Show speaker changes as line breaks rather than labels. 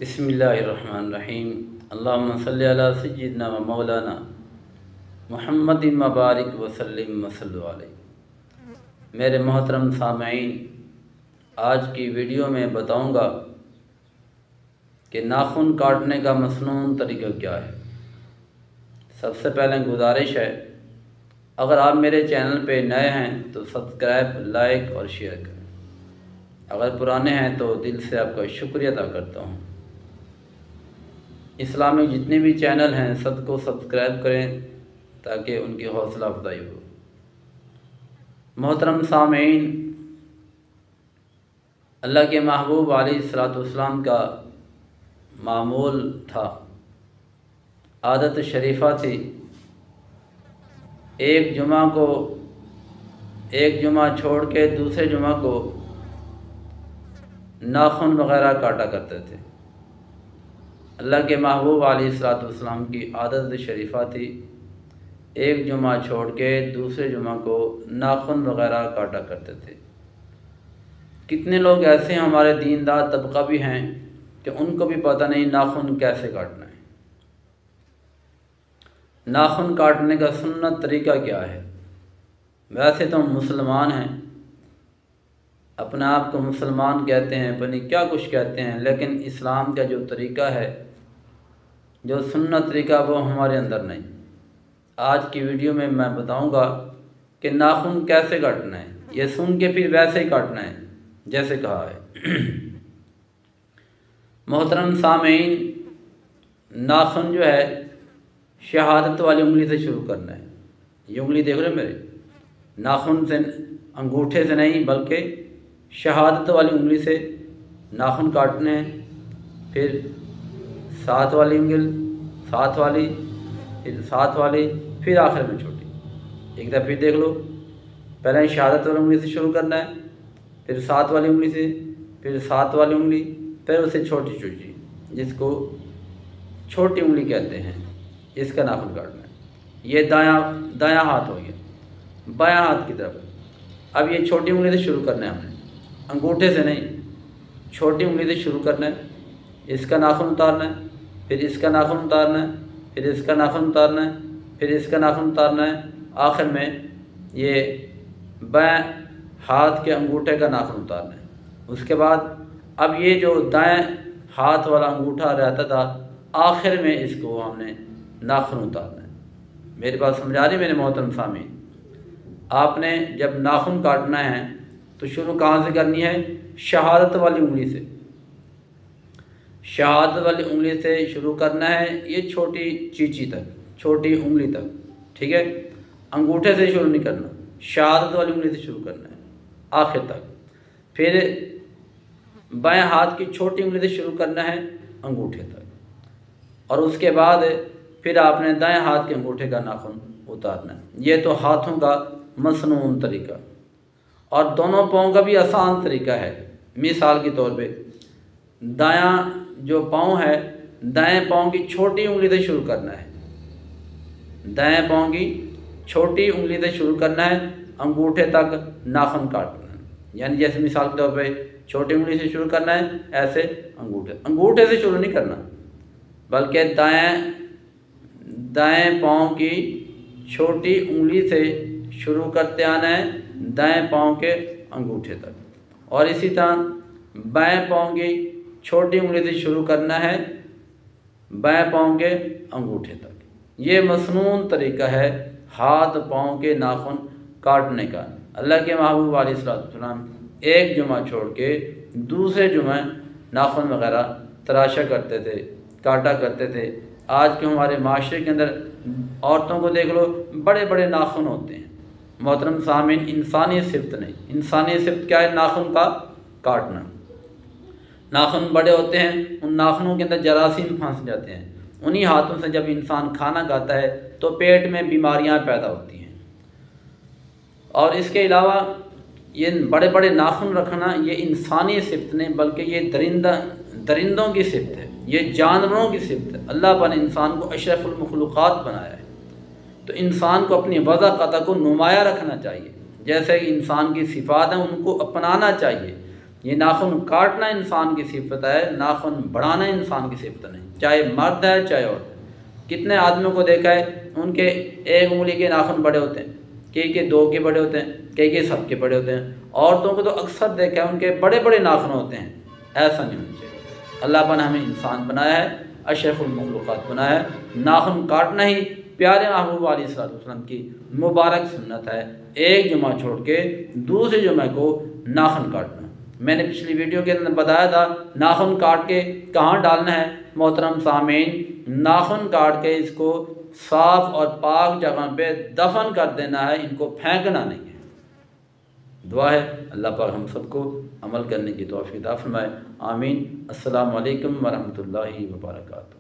بسم اللہ الرحمن الرحیم۔ اللہم صلی علی سیدنا و مولانا محمد مبارک وسلم وصلو علیہ۔ میرے محترم سامعین، آج کی ویڈیو میں بتاؤں گا کہ ناخن کاٹنے کا مسنون طریقہ کیا ہے۔ سب سے پہلے گزارش ہے، اگر آپ میرے چینل پہ نئے ہیں تو سبسکرائب، لائک اور شیئر کریں۔ اگر پرانے ہیں تو دل سے آپ کا شکریہ ادا کرتا ہوں۔ اسلامی جتنے بھی چینل ہیں سب کو سبسکرائب کریں تاکہ ان کی حوصلہ افزائی ہو۔ محترم سامعین، اللہ کے محبوب علیہ الصلوۃ والسلام کا معمول تھا، عادت شریفہ تھی، ایک جمعہ چھوڑ کے دوسرے جمعہ کو ناخن وغیرہ کاٹا کرتے تھے۔ اللہ کے محبوب علیہ الصلوۃ والسلام کی عادت شریفہ تھی، ایک جمعہ چھوڑ کے دوسرے جمعہ کو ناخن وغیرہ کاٹا کرتے تھے۔ کتنے لوگ ایسے ہمارے دیندار طبقہ بھی ہیں کہ ان کو بھی پتہ نہیں ناخن کیسے کاٹنا ہے۔ ناخن کاٹنے کا سنت طریقہ کیا ہے؟ ویسے تو ہم مسلمان ہیں، اپنے آپ کو مسلمان کہتے ہیں، پتہ نہیں کیا کچھ کہتے ہیں، لیکن اسلام کا جو طریقہ ہے، جو سنت طریقہ، وہ ہمارے اندر نہیں۔ آج کی ویڈیو میں بتاؤں گا کہ ناخن کیسے کاٹنا ہے، یہ سن کے پھر ویسے ہی کاٹنا ہے جیسے کہا ہے۔ محترم سامعین، ناخن جو ہے شہادت والی انگلی سے شروع کرنا ہے۔ یہ انگلی دیکھ رہے ہیں میرے، ناخن سے، انگوٹھے سے نہیں بلکہ شہادت والی انگلی سے ناخن کاٹنے ہیں، پھر ساتھ والی انگل، ساتھ والی، پھر ساتھ والی، پھر آخر میں چھوٹی۔ ایک دفعہ پھر دیکھ لو، پہلے شہادت والی انگلی سے شروع کرنا ہے، پھر ساتھ والی انگلی سے، پھر ساتھ والی انگلی، پھر اسے چھوٹی چھوٹی، جس کو چھوٹی انگلی کہتے ہیں، اس کا ناخن کاٹنا ہے۔ یہ دایاں ہاتھ ہو گیا۔ بایاں ہاتھ کی طرف اب یہ چھوٹی انگلی سے شروع کرنا ہے، ہم نے انگوٹھے سے نہیں، چھوٹی انگلی سے شروع کرنا ہے۔ اس کا ناخن اتارنا ہے، پھر اس کا ناخن اتارنا ہے، پھر اس کا ناخن اتارنا ہے، پھر اس کا ناخن اتارنا ہے، آخر میں یہ بائیں ہاتھ کے انگوٹھے کا ناخن اتارنا ہے۔ اس کے بعد اب یہ جو دائیں ہاتھ والا انگوٹھا رہتا تھا، آخر میں اس کو ہم نے ناخن اتارنا ہے۔ میری بات سمجھا رہی میرے محترم سامعین؟ آپ نے جب ناخن کاٹنا ہے تو شروع کہاں سے کرنی ہے؟ شہادت والی انگلی سے۔ شہادت والی انگلی سے شروع کرنا ہے، یہ چھوٹی چیچی تک، چھوٹی انگلی تک، ٹھیک ہے؟ انگوٹھے سے شروع نہیں کرنا، شہادت والی انگلی سے شروع کرنا ہے آخر تک۔ پھر بائیں ہاتھ کی چھوٹی انگلی سے شروع کرنا ہے انگوٹھے تک، اور اس کے بعد پھر آپ نے دائیں ہاتھ کے انگوٹھے کا ناخن اتارنا ہے۔ یہ تو ہاتھوں کا مسنون طریقہ، اور دونوں پاؤں کا بھی آسان طریقہ ہے۔ مثال کے طور پہ دایاں جو پاؤں ہے، دائیں پاؤں کی چھوٹی انگلی سے شروع کرنا ہے، دائیں پاؤں کی چھوٹی انگلی سے شروع کرنا ہے، انگوٹھے تک ناخن کاٹنا ہے۔ یعنی جیسے مثال کے طور پہ چھوٹی انگلی سے شروع کرنا ہے، ایسے انگوٹھے سے شروع نہیں کرنا، بلکہ دائیں پاؤں کی چھوٹی انگلی سے شروع کرتے آنا ہے دائیں پاؤں کے انگوٹھے تک، اور اسی طرح بائیں پاؤں کی چھوٹی انگلی سے شروع کرنا ہے بائیں پاؤں کے انگوٹھے تک۔ یہ مسنون طریقہ ہے ہاتھ پاؤں کے ناخن کاٹنے کا۔ اللہ کے محبوب علیہ الصلوۃ والسلام ایک جمعہ چھوڑ کے دوسرے جمعہ ناخن وغیرہ تراشا کرتے تھے، کاٹا کرتے تھے۔ آج کے ہمارے معاشرے کے اندر عورتوں کو دیکھ لو، بڑے بڑے ناخن ہوتے ہیں۔ محترم سامعین، انسانی صفت نہیں، انسانی صفت کیا ہے؟ ناخن کا کاٹنا۔ ناخن بڑے ہوتے ہیں، ان ناخنوں کے اندر جراثیم پھنس جاتے ہیں، انہی ہاتھوں سے جب انسان کھانا کھاتا ہے تو پیٹ میں بیماریاں پیدا ہوتی ہیں۔ اور اس کے علاوہ یہ بڑے بڑے ناخن رکھنا یہ انسانی صفت نہیں بلکہ یہ درندوں کی صفت ہے، یہ جانوروں کی صفت ہے۔ اللہ پاک نے انسان کو اشرف المخلوقات بنایا ہے، تو انسان کو اپنی وضع کو نمایاں رکھنا چاہیے۔ جیسے کہ انسان کی صفات ہیں ان کو اپنانا چاہیے، یہ ناخن کاٹنا انسان کی صفت ہے، ناخن بڑھانا انسان کی صفت نہیں، چاہے مرد ہے چاہے عورت ہے۔ کتنے آدمیوں کو دیکھا ہے ان کے ایک انگلی کے ناخن بڑے ہوتے ہیں، کئی کے 2 کے بڑے ہوتے ہیں، کئی کے سب کے بڑے ہوتے ہیں۔ عورتوں کو تو اکثر دیکھا ہے ان کے بڑے بڑے ناخن ہوتے ہیں، ایسا نہیں ہونا چاہیے۔ اللہ پاک نے ہمیں انسان بنایا ہے، اشرف المخلوقات بنایا ہے، ناخن کاٹنا ہی پیارے محبوب علیہ الصلوۃ والسلام کی مبارک سنت ہے، ایک جمعہ چھوڑ کے دوسرے جمعہ کو ناخن کاٹنا۔ میں نے پچھلی ویڈیو کے اندر بتایا تھا ناخن کاٹ کے کہاں ڈالنا ہے۔ محترم سامعین، ناخن کاٹ کے اس کو صاف اور پاک جگہ پہ دفن کر دینا ہے، ان کو پھینکنا نہیں ہے۔ دعا ہے اللہ پاک ہم سب کو عمل کرنے کی توفیق عطا فرمائے، آمین۔ السلام علیکم ورحمۃ اللہ وبرکاتہ۔